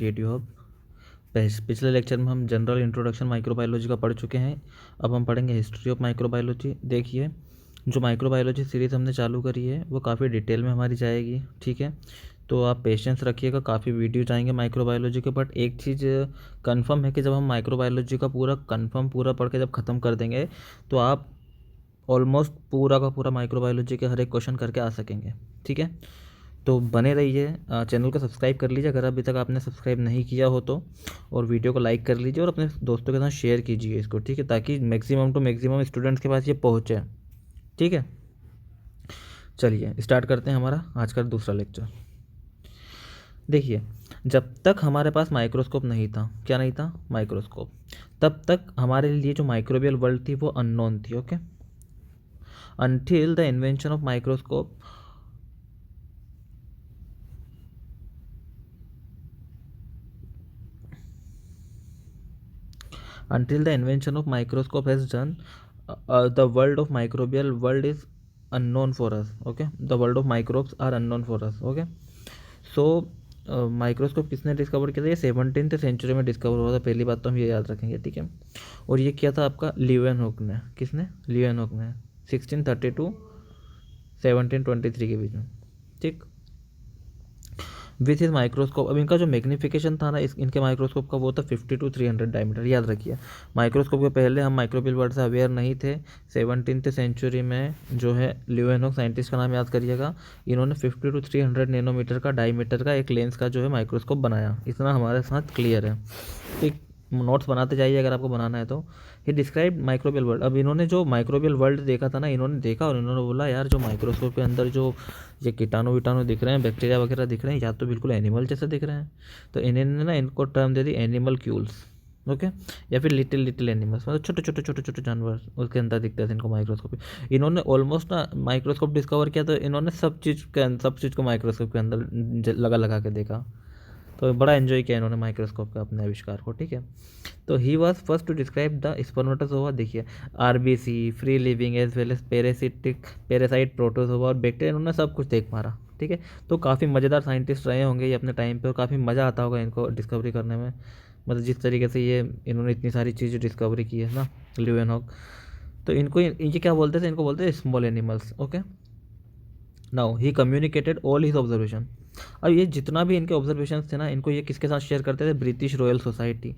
Creative hub. पिछले lecture में हम जनरल इंट्रोडक्शन माइक्रोबायोलॉजी का पढ़ चुके हैं। अब हम पढ़ेंगे हिस्ट्री ऑफ माइक्रोबायोलॉजी। देखिए, जो माइक्रोबायोलॉजी सीरीज़ हमने चालू करी है वो काफ़ी डिटेल में हमारी जाएगी, ठीक है। तो आप पेशेंस रखिएगा, काफ़ी वीडियो जाएंगे माइक्रोबायोलॉजी के। बट एक चीज़ कंफर्म है कि जब हम माइक्रोबायोलॉजी का पूरा पढ़ के जब ख़त्म कर देंगे तो आप ऑलमोस्ट पूरा का पूरा माइक्रोबायोलॉजी के हर एक क्वेश्चन करके आ सकेंगे, ठीक है। तो बने रहिए, चैनल को सब्सक्राइब कर लीजिए अगर अभी तक आपने सब्सक्राइब नहीं किया हो तो, और वीडियो को लाइक कर लीजिए और अपने दोस्तों के साथ शेयर कीजिए इसको, ठीक है, ताकि मैक्सिमम टू मैक्सिमम स्टूडेंट्स के पास ये पहुँचे, ठीक है। चलिए स्टार्ट करते हैं हमारा आज का दूसरा लेक्चर। देखिए, जब तक हमारे पास माइक्रोस्कोप नहीं था, क्या नहीं था, माइक्रोस्कोप, तब तक हमारे लिए जो माइक्रोबियल वर्ल्ड थी वो अननोन थी, okay. until the invention of microscope has done, the world of microbial world is unknown for us, okay, the world of microbes are unknown for us, okay। so microscope किसने discover किया था, ये 17th century में discover हुआ था, पहली बात तो हम ये याद रखेंगे, ठीक है। और ये किया था आपका लीवेनहॉक ने, किसने, लीवेनहॉक ने 1632 1723 के बीच में, ठीक। विथ इज माइक्रोस्कोप, अब इनका जो मैग्नीफिकेशन था ना इनके माइक्रोस्कोप का वो था 50 to 300 डायमीटर, याद रखिए। माइक्रोस्कोप के पहले हम माइक्रोबियल वर्ड से अवेयर नहीं थे। 17th सेंचुरी में जो है ल्यूवेनहॉक, साइंटिस्ट का नाम याद करिएगा, इन्होंने 50 to 300 नैनोमीटर का डायमीटर का एक लेंस का जो है माइक्रोस्कोप बनाया। इतना हमारे साथ क्लियर है, ठीक। नोट्स बनाते जाइए अगर आपको बनाना है तो। ही डिस्क्राइब माइक्रोबियल वर्ल्ड, अब इन्होंने जो माइक्रोबियल वर्ल्ड देखा था ना, इन्होंने देखा और इन्होंने बोला यार जो माइक्रोस्कोप के अंदर जो ये कीटाणु दिख रहे हैं, बैक्टीरिया वगैरह दिख रहे हैं, या तो बिल्कुल एनिमल जैसे दिख रहे हैं, तो इन्होंने ना इनको टर्म दे दी एनिमल क्यूल्स, ओके, या फिर लिटिल एनिमल्स, मतलब छोटे छोटे उसके अंदर दिखते थे इनको माइक्रोस्कोप। इन्होंने ऑलमोस्ट ना माइक्रोस्कोप डिस्कवर किया तो इन्होंने सब चीज़ को माइक्रोस्कोप के अंदर लगा के देखा, तो बड़ा एंजॉय किया इन्होंने माइक्रोस्कोप का अपने आविष्कार को, ठीक है। तो he was first to describe the spermatozoa. देखिए, RBC, free living as well as parasite, protozoa और बैक्टीरिया, इन्होंने सब कुछ देख मारा, ठीक है। तो काफ़ी मज़ेदार साइंटिस्ट रहे होंगे ये अपने टाइम पे, और काफ़ी मज़ा आता होगा इनको डिस्कवरी करने में, मतलब जिस तरीके से ये इन्होंने इतनी सारी चीज़ें डिस्कवरी की है ना ल्यूवेनहॉक। तो इनको ये क्या बोलते थे, इनको बोलते थे small animals, okay. Now he communicated all his observation. अब ये जितना भी इनके ऑब्जर्वेशन थे ना, इनको ये किसके साथ शेयर करते थे, ब्रिटिश रॉयल सोसाइटी,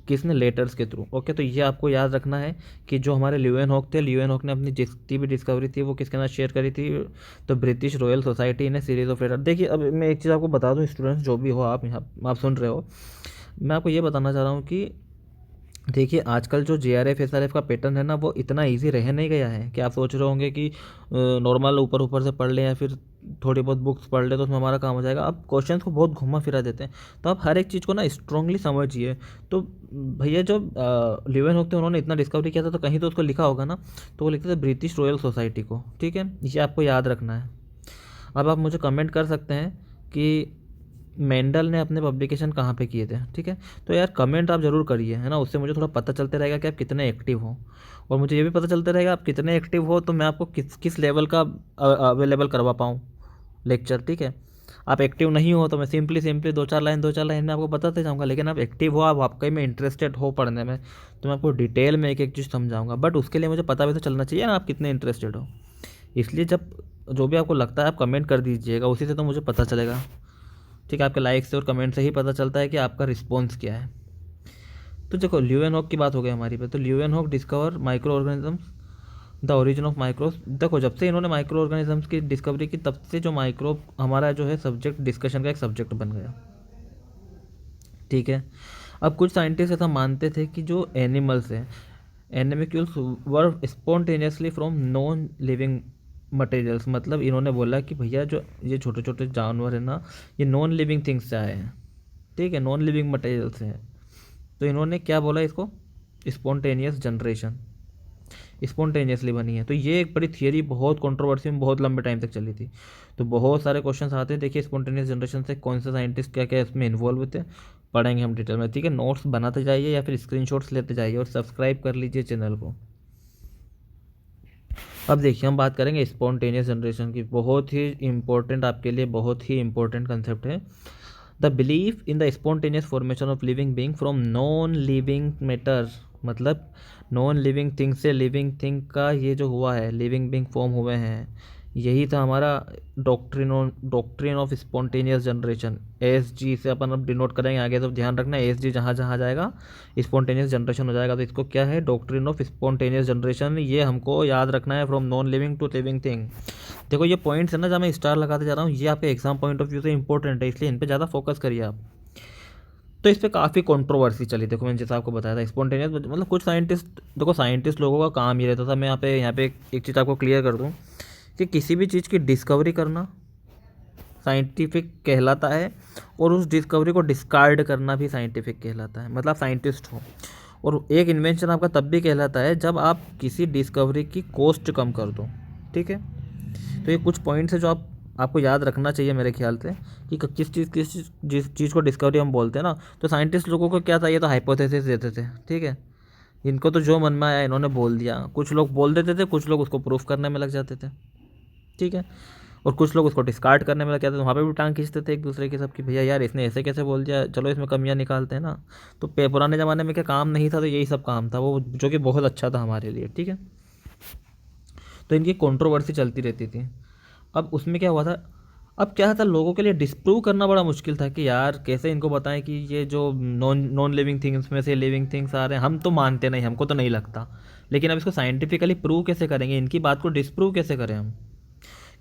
किसने, लेटर्स के थ्रू, ओके। तो ये आपको याद रखना है कि जो हमारे ल्यूवेनहॉक थे, ल्यूवेनहॉक ने अपनी जितनी भी डिस्कवरी थी वो किसके साथ शेयर करी थी, तो ब्रिटिश रॉयल सोसाइटी ने सीरीज ऑफ लेटर। देखिए, अब मैं एक चीज़ आपको बता दूँ, स्टूडेंट्स जो भी हो आप यहाँ आप सुन रहे हो, मैं आपको ये बताना चाह रहा हूँ कि देखिए आजकल जो JRF SRF का पैटर्न है ना, वो इतना इजी रह नहीं गया है कि आप सोच रहे होंगे कि नॉर्मल ऊपर ऊपर से पढ़ लें या फिर थोड़ी बहुत बुक्स पढ़ ले तो उसमें हमारा काम हो जाएगा। आप क्वेश्चंस को बहुत घुमा फिरा देते हैं, तो आप हर एक चीज़ को ना स्ट्रांगली समझिए। तो भैया जो ल्यूवेनहॉक थे उन्होंने इतना डिस्कवरी किया था, तो कहीं तो उसको लिखा होगा ना, तो वो लिखते थे ब्रिटिश रॉयल सोसाइटी को, ठीक है। ये आपको याद रखना है। अब आप मुझे कमेंट कर सकते हैं कि मेंडल ने अपने पब्लिकेशन कहाँ पे किए थे, ठीक है। तो यार कमेंट आप ज़रूर करिए, है ना, उससे मुझे थोड़ा पता चलते रहेगा कि आप कितने एक्टिव हो, और मुझे ये भी पता चलता रहेगा आप कितने एक्टिव हो, तो मैं आपको किस लेवल का अवेलेबल करवा पाऊँ लेक्चर, ठीक है। आप एक्टिव नहीं हो तो मैं सिंपली दो चार लाइन में आपको बताते जाऊँगा, लेकिन आप एक्टिव हो, आप वाकई में इंटरेस्टेड हो पढ़ने में, तो मैं आपको डिटेल में एक एक चीज़ समझाऊँगा। बट उसके लिए मुझे पता भी तो चलना चाहिए ना आप कितने इंटरेस्टेड हो। इसलिए जब जो भी आपको लगता है आप कमेंट कर दीजिएगा, उसी से तो मुझे पता चलेगा, ठीक है। आपके लाइक से और कमेंट से ही पता चलता है कि आपका रिस्पॉन्स क्या है। तो देखो, ल्यूवेनहॉक की बात हो गई हमारी पे, तो Leeuwenhoek discover micro organisms, the origin of microbes. देखो, जब से इन्होंने माइक्रो ऑर्गेनिजम्स की डिस्कवरी की, तब से जो माइक्रोब हमारा जो है सब्जेक्ट डिस्कशन का एक सब्जेक्ट बन गया, ठीक है। अब कुछ साइंटिस्ट ऐसा मानते थे कि जो एनिमल्स हैं, animals were spontaneously from non living materials, मतलब इन्होंने बोला कि भैया जो ये छोटे छोटे जानवर है ना, ये नॉन लिविंग थिंग्स से आए हैं, ठीक है, नॉन लिविंग मटेरियल से हैं। तो इन्होंने क्या बोला इसको, स्पॉन्टेनियस जनरेशन, स्पॉन्टेनियसली बनी है। तो ये एक बड़ी थियरी, बहुत कंट्रोवर्सी में बहुत लंबे टाइम तक चली थी। तो बहुत सारे क्वेश्चन आते हैं, देखिए स्पॉन्टेनियस जनरेशन से कौन से साइंटिस्ट क्या क्या इसमें इन्वॉल्व थे, पढ़ेंगे हम डिटेल में, ठीक है। नोट्स बनाते जाइए या फिर स्क्रीनशॉट्स लेते जाइए, और सब्सक्राइब कर लीजिए चैनल को। अब देखिए, हम बात करेंगे स्पॉन्टेनियस जनरेशन की, बहुत ही इंपॉर्टेंट, आपके लिए बहुत ही इंपॉर्टेंट कंसेप्ट है। The belief in the spontaneous formation of living being from non living matter, मतलब नॉन लिविंग थिंग से लिविंग थिंग का ये जो हुआ है, लिविंग बींग फॉर्म हुए हैं, यही था हमारा doctrine of spontaneous generation. S G से अपन अब डिनोट करेंगे आगे, तो ध्यान रखना एस जी जहाँ जहाँ जाएगा स्पॉन्टेनियस जनरेशन हो जाएगा। तो इसको क्या है, डॉक्ट्रिन ऑफ स्पॉन्टेनियस जनरेशन, ये हमको याद रखना है, from non living to living thing. देखो ये पॉइंट्स है ना, जहाँ मैं स्टार लगाते जा रहा हूँ, ये आपके एग्जाम पॉइंट ऑफ व्यू से इंपॉर्टेंट है, इसलिए इन पर ज़्यादा फोकस करिए आप। तो इस पर काफ़ी कंट्रोवर्सी चली। देखो मैंने जैसा आपको बताया था स्पॉन्टेनियस, मतलब कुछ साइंटिस्ट, देखो साइंटिस्ट लोगों का काम ये रहता था, मैं यहाँ पे एक चीज़ आपको क्लियर कर दूँ कि किसी भी चीज़ की डिस्कवरी करना साइंटिफिक कहलाता है, और उस डिस्कवरी को डिस्कार्ड करना भी साइंटिफिक कहलाता है, मतलब साइंटिस्ट हो। और एक इन्वेंशन आपका तब भी कहलाता है जब आप किसी डिस्कवरी की कॉस्ट कम कर दो, ठीक है। तो ये कुछ पॉइंट्स है जो आपको याद रखना चाहिए मेरे ख्याल से, कि जिस चीज़ को डिस्कवरी हम बोलते हैं ना, तो साइंटिस्ट लोगों को क्या था, ये तो हाइपोथेसिस देते थे, ठीक है। इनको तो जो मन में आया इन्होंने बोल दिया, कुछ लोग बोल देते थे, कुछ लोग उसको प्रूफ करने में लग जाते थे, ठीक है, और कुछ लोग उसको डिस्कार्ड करने में लग जाते थे। वहाँ पे भी टांग खींचते थे एक दूसरे के सब, कि भैया यार इसने ऐसे कैसे बोल दिया, चलो इसमें कमियाँ निकालते हैं ना। तो पुराने ज़माने में क्या काम नहीं था, तो यही सब काम था वो, जो कि बहुत अच्छा था हमारे लिए, ठीक है। तो इनकी कंट्रोवर्सी चलती रहती थी। अब उसमें क्या हुआ था, अब क्या था, लोगों के लिए डिस्प्रूव करना बड़ा मुश्किल था कि यार कैसे इनको बताएं कि ये जो नॉन नॉन लिविंग थिंग्स में से लिविंग थिंग्स आ रहे हैं, हम तो मानते नहीं, हमको तो नहीं लगता, लेकिन अब इसको साइंटिफिकली प्रूव कैसे करेंगे, इनकी बात को डिस्प्रूव कैसे करें हम,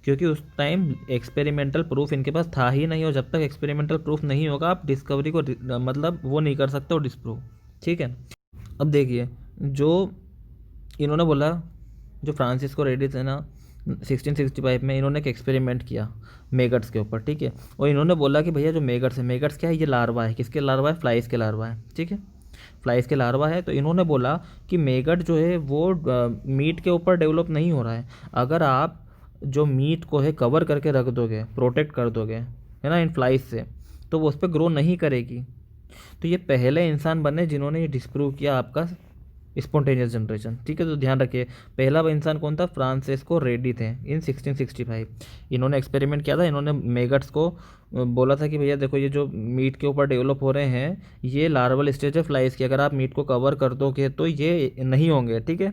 क्योंकि उस टाइम एक्सपेरिमेंटल प्रूफ इनके पास था ही नहीं, और जब तक एक्सपेरिमेंटल प्रूफ नहीं होगा आप डिस्कवरी को मतलब वो नहीं कर सकते हो डिस्प्रूव, ठीक है। अब देखिए, जो इन्होंने बोला, जो फ्रांसिस्को रेडी थे ना 1665 में, इन्होंने एक एक्सपेरिमेंट किया मेगट्स के ऊपर, ठीक है। और इन्होंने बोला कि भैया जो मेगट्स है, मेगट्स क्या है, ये लार्वा है, किसके लार्वा है, फ्लाइज के लार्वा है, ठीक है, फ्लाइज के लार्वा है। तो इन्होंने बोला कि मेगट जो है वो मीट के ऊपर डेवलप नहीं हो रहा है, अगर आप जो मीट को है कवर करके रख दोगे, प्रोटेक्ट कर दोगे, है ना, इन फ्लाइज से, तो वो उस पर ग्रो नहीं करेगी। तो ये पहले इंसान बने जिन्होंने ये डिस्प्रूव किया आपका स्पॉन्टेनियस जनरेशन, ठीक है। तो ध्यान रखिए, पहला इंसान कौन था, फ्रांसिस्को रेडी थे इन 1665। इन्होंने एक्सपेरिमेंट किया था, इन्होंने मेगट्स को बोला था कि भैया देखो ये जो मीट के ऊपर डेवलप हो रहे हैं, ये लार्वल स्टेज है फ्लाइज की, अगर आप मीट को कवर कर दोगे तो ये नहीं होंगे, ठीक है।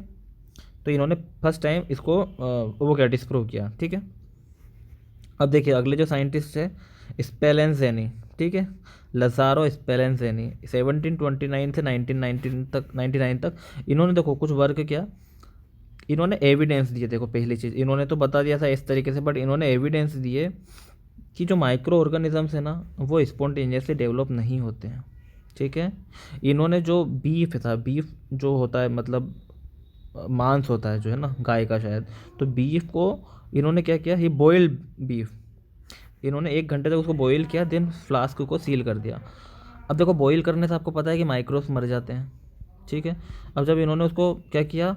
तो इन्होंने फर्स्ट टाइम इसको वो क्या डिस्प्रूव किया, ठीक है। अब देखिए अगले जो साइंटिस्ट है, स्पेलेंजेनी, ठीक है, लजारो स्पेलेंजेनी, 1729 से 1919 तक इन्होंने देखो कुछ वर्क किया, इन्होंने एविडेंस दिए। देखो पहली चीज़, इन्होंने तो बता दिया था इस तरीके से, बट इन्होंने एविडेंस दिए कि जो माइक्रो ऑर्गेनिजम्स है ना, वो स्पॉन्टेनियसली डेवलप नहीं होते हैं, ठीक है। इन्होंने जो बीफ था, बीफ जो होता है मतलब मांस होता है जो है ना गाय का शायद, तो बीफ को इन्होंने क्या किया, ये बॉइल्ड बीफ, इन्होंने 1 घंटे तक उसको बॉईल किया, देन फ्लास्क को सील कर दिया। अब देखो बॉईल करने से आपको पता है कि माइक्रोब्स मर जाते हैं, ठीक है। अब जब इन्होंने उसको क्या किया,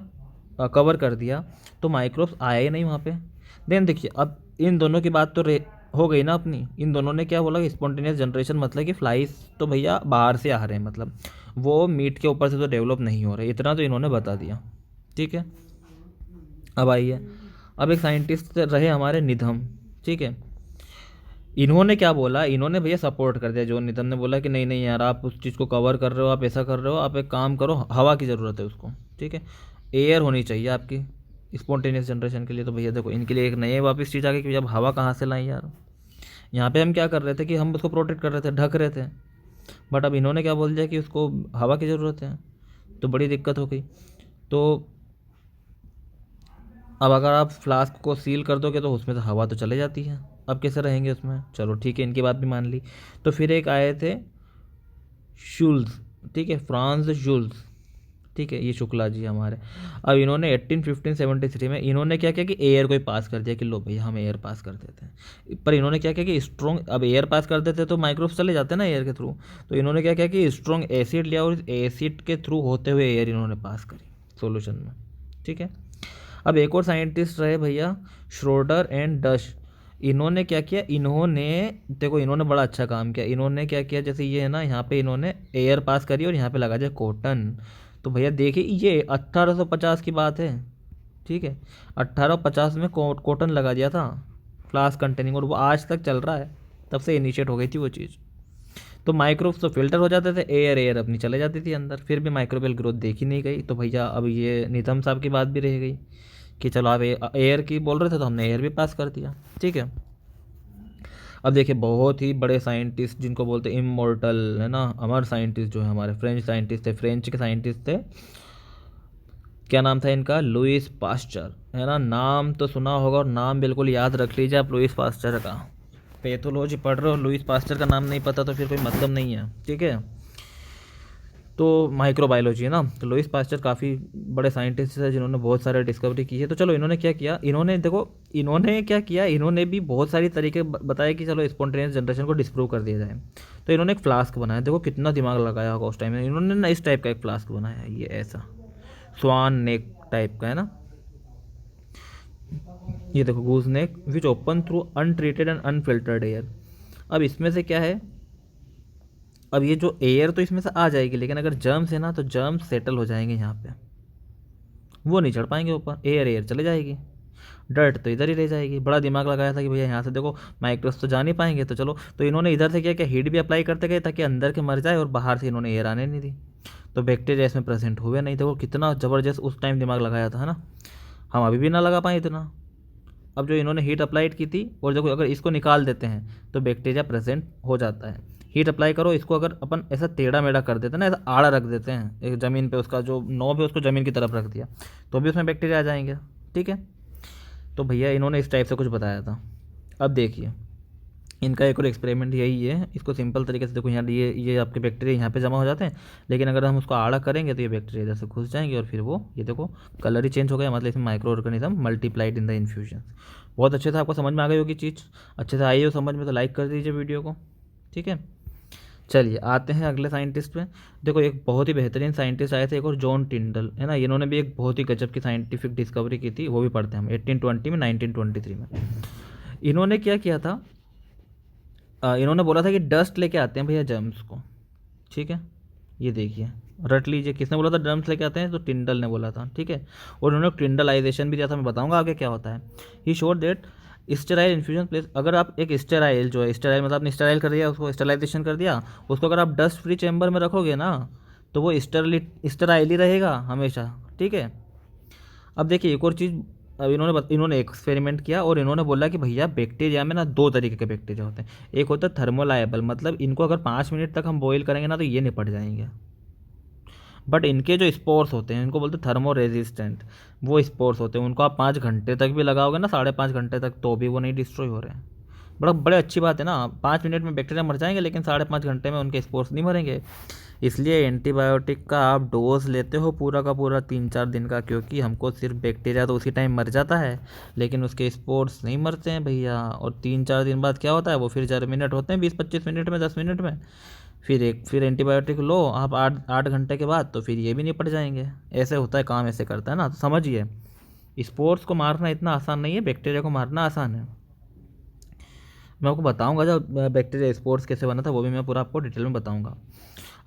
कवर कर दिया, तो माइक्रोब्स आए ही नहीं वहाँ पे। देन देखिए, अब इन दोनों की बात तो हो गई ना अपनी, इन दोनों ने क्या बोला कि स्पॉन्टेनियस जनरेशन मतलब कि फ्लाइज तो भैया बाहर से आ रहे हैं, मतलब वो मीट के ऊपर से तो डेवलप नहीं हो रहे, इतना तो इन्होंने बता दिया, ठीक है। अब आइए, अब एक साइंटिस्ट रहे हमारे निधम, ठीक है। इन्होंने क्या बोला, इन्होंने भैया सपोर्ट कर दिया, जो निधन ने बोला कि नहीं नहीं यार आप उस चीज़ को कवर कर रहे हो, आप ऐसा कर रहे हो, आप एक काम करो, हवा की ज़रूरत है उसको, ठीक है, एयर होनी चाहिए आपकी स्पॉन्टेनियस जनरेशन के लिए। तो भैया देखो इनके लिए एक नए वापस चीज़ आ गई कि अब हवा कहाँ से लाएं यार। यहाँ पे हम क्या कर रहे थे कि हम उसको प्रोटेक्ट कर रहे थे, ढक रहे थे, बट अब इन्होंने क्या बोल दिया कि उसको हवा की ज़रूरत है, तो बड़ी दिक्कत हो गई। तो अब अगर आप फ्लास्क को सील कर दोगे तो उसमें से हवा तो चले जाती है, अब कैसे रहेंगे उसमें, चलो ठीक है इनकी बात भी मान ली। तो फिर एक आए थे शुल्स, ठीक है, फ्रांस जुल्स, ठीक है, ये शुक्ला जी हमारे। अब इन्होंने 1873 में इन्होंने क्या किया कि एयर को ही पास कर दिया कि लो भैया हम एयर पास कर देते हैं। पर इन्होंने क्या किया कि स्ट्रॉन्ग, अब एयर पास कर देते तो माइक्रोब्स चले जाते हैं ना एयर के थ्रू, तो इन्होंने क्या किया कि स्ट्रॉन्ग एसिड लिया और एसिड के थ्रू होते हुए एयर इन्होंने पास करी सोल्यूशन में, ठीक है। अब एक और साइंटिस्ट रहे भैया श्रोडर एंड डश, इन्होंने क्या किया, इन्होंने देखो इन्होंने बड़ा अच्छा काम किया। इन्होंने क्या किया, जैसे ये है ना, यहाँ पे इन्होंने एयर पास करी और यहाँ पे लगा दिया कॉटन। तो भैया देखिए ये 1850 की बात है, ठीक है, 1850 में कॉटन लगा दिया था फ्लास्क कंटेनिंग, और वो आज तक चल रहा है, तब से इनिशिएट हो गई थी वो चीज़। तो माइक्रोब्स तो फिल्टर हो जाते थे, एयर अपनी चले जाती थी अंदर, फिर भी माइक्रोबियल ग्रोथ देखी नहीं गई। तो भैया अब ये नितम साहब की बात भी रह गई कि चलो आप एयर की बोल रहे थे तो हमने एयर भी पास कर दिया, ठीक है। अब देखिए बहुत ही बड़े साइंटिस्ट जिनको बोलते हैं इमोर्टल, है ना, अमर साइंटिस्ट जो है हमारे फ्रेंच साइंटिस्ट थे, फ्रेंच के साइंटिस्ट थे, क्या नाम था इनका, लुइस पास्चर, है ना। नाम तो सुना होगा और नाम बिल्कुल याद रख लीजिए आप लुइस पास्चर का। पैथोलॉजी पढ़ रहे हो, लुइस पास्चर का नाम नहीं पता तो फिर कोई मतलब नहीं है, ठीक है। तो माइक्रोबायोलॉजी है ना, तो लुइस पास्चर काफ़ी बड़े साइंटिस्ट हैं जिन्होंने बहुत सारे डिस्कवरी की है। तो चलो इन्होंने क्या किया, इन्होंने देखो इन्होंने क्या किया, इन्होंने भी बहुत सारी तरीके बताए कि चलो स्पॉन्टेनियस जनरेशन को डिस्प्रूव कर दिया जाए। तो इन्होंने एक फ्लास्क बनाया, देखो कितना दिमाग लगाया होगा उस टाइम में। इन्होंने ना इस टाइप का एक फ्लास्क बनाया, ये ऐसा स्वान नेक टाइप का, है ना। ये देखो goose neck which open through untreated and unfiltered air. अब इसमें से क्या है, अब ये जो एयर तो इसमें से आ जाएगी, लेकिन अगर जर्म्स है ना तो जर्म्स सेटल हो जाएंगे यहाँ पे, वो नहीं चढ़ पाएंगे ऊपर, एयर चले जाएगी, डर्ट तो इधर ही रह जाएगी। बड़ा दिमाग लगाया था कि भैया यहाँ से देखो माइक्रोस तो जा नहीं पाएंगे, तो चलो तो इन्होंने इधर से क्या क्या हीट भी अप्लाई करते गए ताकि अंदर के मर जाए, और बाहर से इन्होंने एयर आने नहीं दी, तो बैक्टीरिया इसमें प्रेजेंट हुए नहीं। देखो कितना ज़बरदस्त उस टाइम दिमाग लगाया था, है ना। हम अभी भी ना लगा पाए इतना। अब जो इन्होंने हीट अप्लाइड की थी, और देखो अगर इसको निकाल देते हैं तो बैक्टीरिया प्रेजेंट हो जाता है। हीट अप्लाई करो, इसको अगर अपन ऐसा टेढ़ा मेढ़ा कर देते हैं ना, ऐसा आड़ा रख देते हैं एक ज़मीन पे, उसका जो नोब है उसको ज़मीन की तरफ रख दिया, तो भी उसमें बैक्टीरिया आ जाएंगे, ठीक है। तो भैया इन्होंने इस टाइप से कुछ बताया था। अब देखिए इनका एक और एक्सपेरिमेंट यही है, इसको सिंपल तरीके से देखो, यहाँ ये आपके बैक्टीरिया यहाँ पे जमा हो जाते हैं, लेकिन अगर हम उसको आड़ा करेंगे तो ये बैक्टीरिया इधर से घुस जाएंगे, और फिर वो ये देखो कलर ही चेंज हो गया, मतलब इसमें micro organism multiplied in the infusion. बहुत अच्छे से आपको समझ में आ गई होगी चीज़, अच्छे से आई हो समझ में तो लाइक कर दीजिए वीडियो को, ठीक है। चलिए आते हैं अगले साइंटिस्ट पे। देखो एक बहुत ही बेहतरीन साइंटिस्ट आए थे एक और, जॉन टिंडल, है ना। इन्होंने भी एक बहुत ही गजब की साइंटिफिक डिस्कवरी की थी, वो भी पढ़ते हैं हम 1820 में, 1923 में। इन्होंने क्या किया था, इन्होंने बोला था कि डस्ट लेके आते हैं भैया जर्म्स को, ठीक है। ये देखिए रट लीजिए, किसने बोला था जर्म्स लेके आते हैं, तो टिंडल ने बोला था, ठीक है। और उन्होंने टिंडलाइजेशन भी दिया था, मैं बताऊंगा आगे क्या होता है। He showed that sterile infusion place, अगर आप एक स्टेराइल जो है, स्टेराइल मतलब आपने स्टेराइल कर दिया, उसको स्टेलाइजेशन कर दिया, उसको अगर आप डस्ट फ्री चैम्बर में रखोगे ना तो वो स्टेराइल ही रहेगा हमेशा, ठीक है। अब देखिए एक और चीज़, अब इन्होंने एक्सपेरिमेंट किया और इन्होंने बोला कि भैया बैक्टीरिया में ना दो तरीके के बैक्टीरिया होते हैं। एक होता है थर्मोलायबल, मतलब इनको अगर 5 मिनट तक हम बॉईल करेंगे ना तो ये निपट जाएंगे। बट इनके जो स्पोर्स होते हैं इनको बोलते हैं थर्मो रेजिस्टेंट, वो स्पोर्स होते हैं, उनको आप 5 घंटे तक भी लगाओगे ना, 5.5 घंटे तक, तो भी वो नहीं डिस्ट्रॉय हो रहे हैं। बड़े अच्छी बात है ना, 5 मिनट में बैक्टीरिया मर जाएंगे लेकिन 5.5 घंटे में उनके स्पोर्स नहीं मरेंगे। इसलिए एंटीबायोटिक का आप डोज लेते हो पूरा का पूरा 3-4 दिन का, क्योंकि हमको सिर्फ बैक्टीरिया तो उसी टाइम मर जाता है लेकिन उसके स्पोर्स नहीं मरते हैं भैया। और 3-4 दिन बाद क्या होता है, वो फिर जर्मिनेट होते हैं 20-25 मिनट में, 10 मिनट में। फिर एंटीबायोटिक लो आप 8 8 घंटे के बाद, तो फिर ये भी निपट जाएंगे। ऐसे होता है काम, ऐसे करता है ना, तो समझिए स्पोर्स को मारना इतना आसान नहीं है, बैक्टीरिया को मारना आसान है। मैं आपको बताऊंगा जब बैक्टीरिया स्पोर्स कैसे बना था, वो भी मैं पूरा आपको डिटेल में बताऊंगा।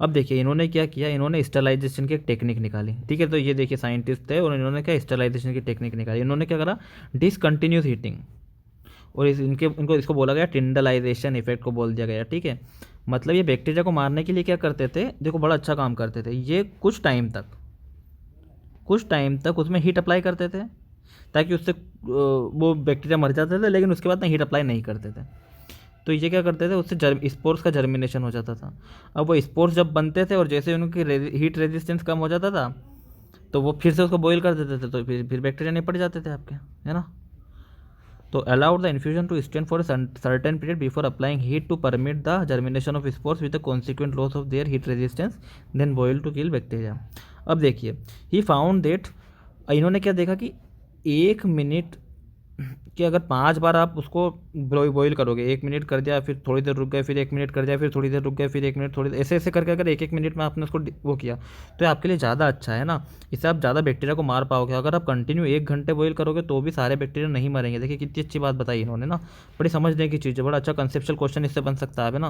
अब देखिए इन्होंने क्या किया, इन्होंने स्टरलाइजेशन की एक टेक्निक निकाली, ठीक है। तो ये देखिए साइंटिस्ट थे और इन्होंने क्या स्टरलाइजेशन की टेक्निक निकाली। इन्होंने क्या करा, डिसकंटिन्यूस हीटिंग, और इनको इसको बोला गया टिंडलाइजेशन इफेक्ट को बोल दिया गया, ठीक है। मतलब ये बैक्टीरिया को मारने के लिए क्या करते थे, देखो बड़ा अच्छा काम करते थे ये, कुछ टाइम तक उसमें हीट अप्लाई करते थे ताकि उससे वो बैक्टीरिया मर जाते थे, लेकिन उसके बाद ना हीट अप्लाई नहीं करते थे। तो ये क्या करते थे, उससे स्पोर्स का जर्मिनेशन हो जाता था। अब वो स्पोर्स जब बनते थे और जैसे उनकी हीट रेजिस्टेंस कम हो जाता था तो वो फिर से उसको बॉईल कर देते थे, तो फिर बैक्टीरिया निपट जाते थे आपके, है ना। तो allowed the infusion to stand for certain period before applying heat to permit the germination of spores with the consequent loss of their heat resistance, then boil to kill bacteria. अब देखिए he found that, इन्होंने क्या देखा कि 1 minute कि अगर 5 बार आप उसको बॉईल करोगे, 1 मिनट कर दिया फिर थोड़ी देर रुक गए, फिर 1 मिनट कर दिया फिर थोड़ी देर रुक गए, फिर 1 मिनट थोड़ी देर, ऐसे ऐसे करके अगर 1 1 मिनट में आपने उसको वो किया तो ये आपके लिए ज़्यादा अच्छा है ना। इससे आप ज़्यादा बैक्टीरिया को मार पाओगे। अगर आप कंटिन्यू 1 घंटे बॉईल करोगे तो भी सारे बैक्टीरिया नहीं मरेंगे। देखिए कितनी अच्छी बात बताई इन्होंने ना, बड़ी समझने की चीज़ है, बड़ा अच्छा कंसेप्चुअल क्वेश्चन इससे बन सकता है ना।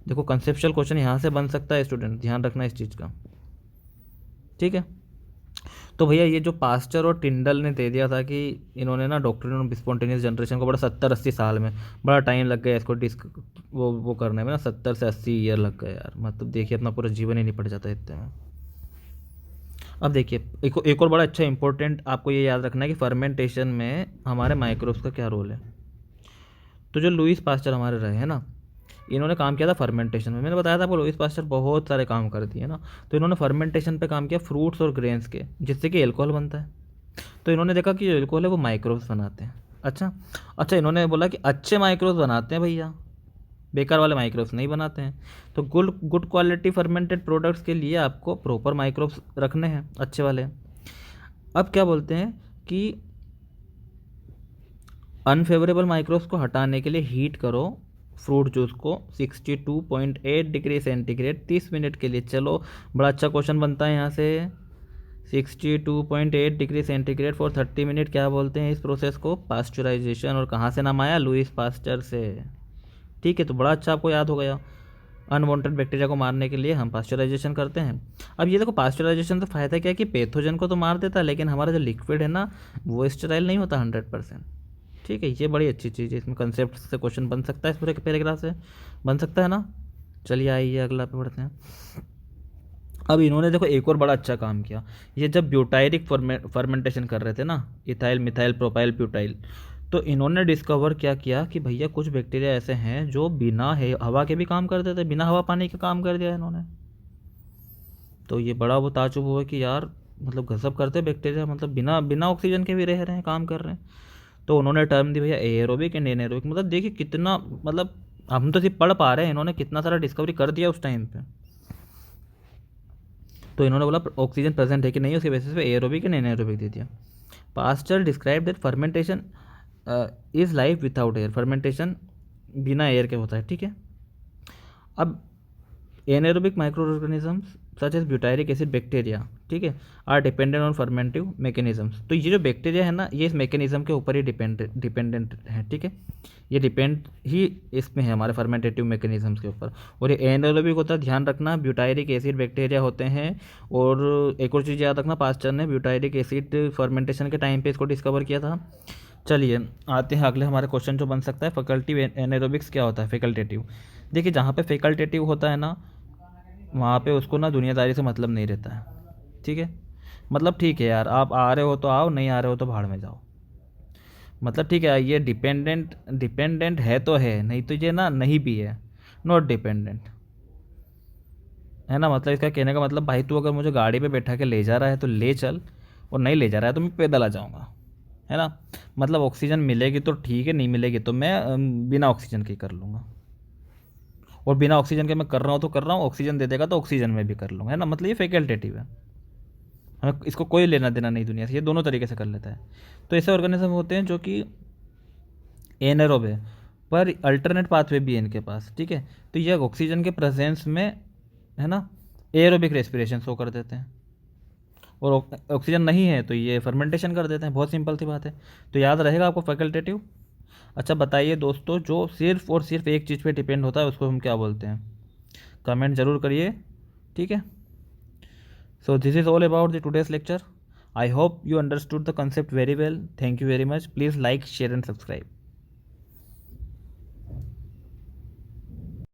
देखो कंसेप्चुअल क्वेश्चन यहाँ से बन सकता है, स्टूडेंट ध्यान रखना इस चीज़ का, ठीक है। तो भैया ये जो पास्चर और टिंडल ने दे दिया था कि इन्होंने ना डॉक्ट्रिन ऑफ स्पॉन्टेनियस जनरेशन को बड़ा 70-80 साल में बड़ा टाइम लग गया इसको वो करने में ना, 70 से 80 ईयर लग गए यार। मतलब देखिए अपना पूरा जीवन ही निपट जाता है इतने में। अब देखिए एक और बड़ा अच्छा इंपॉर्टेंट आपको ये याद रखना है कि फर्मेंटेशन में हमारे माइक्रोब्स का क्या रोल है। तो जो लुईस पास्चर हमारे रहे हैं ना, इन्होंने काम किया था फर्मेंटेशन में। मैंने बताया था आपको लुईस पास्चर बहुत सारे काम कर दिए ना। तो इन्होंने फर्मेंटेशन पे काम किया फ्रूट्स और ग्रेन्स के, जिससे कि एल्कोहल बनता है। तो इन्होंने देखा कि जो एल्कोहल है वो माइक्रोब्स बनाते हैं। अच्छा अच्छा, इन्होंने बोला कि अच्छे माइक्रोब्स बनाते हैं भैया, बेकार वाले माइक्रोब्स नहीं बनाते हैं। तो good good quality fermented products के लिए आपको प्रॉपर माइक्रोब्स रखने हैं, अच्छे वाले। अब क्या बोलते हैं कि अनफेवरेबल माइक्रोब्स को हटाने के लिए हीट करो फ्रूट जूस को 62.8 डिग्री सेंटीग्रेड 30 मिनट के लिए। चलो बड़ा अच्छा क्वेश्चन बनता है यहाँ से। 62.8 डिग्री सेंटीग्रेड फॉर 30 मिनट, क्या बोलते हैं इस प्रोसेस को? पास्चराइजेशन। और कहाँ से नाम आया? लुईस पास्चर से। ठीक है, तो बड़ा अच्छा आपको याद हो गया। अनवांटेड बैक्टीरिया को मारने के लिए हम पास्चराइजेशन करते हैं। अब ये देखो पास्चराइजेशन से फ़ायदा क्या है कि पैथोजन को तो मार देता है, लेकिन हमारा जो लिक्विड है ना वो स्टेराइल नहीं होता 100%। ठीक है, ये बड़ी अच्छी चीज़ है। इसमें कंसेप्ट से क्वेश्चन बन सकता है, इस पूरे पैराग्राफ से बन सकता है ना। चलिए आइए अगला पे बढ़ते हैं। अब इन्होंने देखो एक और बड़ा अच्छा काम किया। ये जब ब्यूटाइरिक फर्मेंटेशन कर रहे थे ना, इथाइल मिथाइल प्रोपाइल ब्यूटाइल, तो इन्होंने डिस्कवर क्या किया कि भैया कुछ बैक्टीरिया ऐसे हैं जो बिना हवा के भी काम कर देते, बिना हवा पानी के काम कर दिया इन्होंने। तो ये बड़ा वो ताजुब हुआ कि यार मतलब गजब करते बैक्टीरिया, मतलब बिना बिना ऑक्सीजन के भी रह रहे हैं, काम कर रहे हैं। तो उन्होंने टर्म दी भैया एरोबिक एंड एनेरोबिक। मतलब देखिए कितना, मतलब हम तो सिर्फ पढ़ पा रहे हैं, इन्होंने कितना सारा डिस्कवरी कर दिया उस टाइम पे। तो इन्होंने बोला ऑक्सीजन प्रेजेंट है कि नहीं, उसके बेसिस पे एरोबिक एंड एनारोबिक दे दिया। Pasteur describe that fermentation is life without air. Fermentation बिना एयर के होता है, ठीक है। अब anaerobic micro organisms such as butyric acid bacteria, ठीक है, are dependent on fermentative mechanisms. तो ये जो बैक्टीरिया है ना, ये इस मैकेनिज्म के ऊपर ही डिपेंडेंट है, ठीक है। ये डिपेंड ही इसमें है हमारे फर्मेंटेटिव मैकेनिज्म्स के ऊपर। और ये एनारोबिक होता है, ध्यान रखना, ब्यूटायरिक एसिड बैक्टीरिया होते हैं। और एक और चीज़ याद रखना, पास्चर ने ब्यूटायरिक एसिड फर्मेंटेशन के टाइम पे इसको डिस्कवर किया था। चलिए आते हैं अगले हमारे क्वेश्चन जो बन सकता है, फैकल्टिव एनारोबिक्स क्या होता है, फैकल्टेटिव। देखिए जहाँ पे फैकल्टेटिव होता है ना, वहाँ पे उसको ना दुनियादारी से मतलब नहीं रहता है, ठीक है। मतलब ठीक है यार, आप आ रहे हो तो आओ, नहीं आ रहे हो तो भाड़ में जाओ। मतलब ठीक है, ये डिपेंडेंट डिपेंडेंट है तो है, नहीं तो ये ना नहीं भी है, नॉट डिपेंडेंट, है ना। मतलब इसका कहने का मतलब भाई तू अगर मुझे गाड़ी पे बैठा के ले जा रहा है तो ले चल, और नहीं ले जा रहा है तो मैं पैदल आ जाऊँगा, है ना। मतलब ऑक्सीजन मिलेगी तो ठीक है, नहीं मिलेगी तो मैं बिना ऑक्सीजन के कर लूँगा। और बिना ऑक्सीजन के मैं कर रहा हूँ तो कर रहा हूँ, ऑक्सीजन दे देगा तो ऑक्सीजन में भी कर लूँगा, है ना। मतलब ये फैकल्टेटिव है, हमें इसको कोई लेना देना नहीं दुनिया से, ये दोनों तरीके से कर लेता है। तो ऐसे ऑर्गेनिज्म होते हैं जो कि एनएरोब है, पर अल्टरनेट पाथवे भी है इनके पास, ठीक है। तो ये ऑक्सीजन के प्रेजेंस में, है ना, एरोबिक रेस्पिरेशन शो कर देते हैं। और ऑक्सीजन नहीं है तो ये फर्मेंटेशन कर देते हैं, बहुत सिंपल सी बात है। तो याद रहेगा आपको फैकल्टेटिव। अच्छा बताइए दोस्तों, जो सिर्फ और सिर्फ एक चीज़ पे डिपेंड होता है उसको हम क्या बोलते हैं? कमेंट ज़रूर करिए, ठीक है। So this is all about the today's lecture. I hope you understood the concept very well. Thank you very much. Please like, share and subscribe.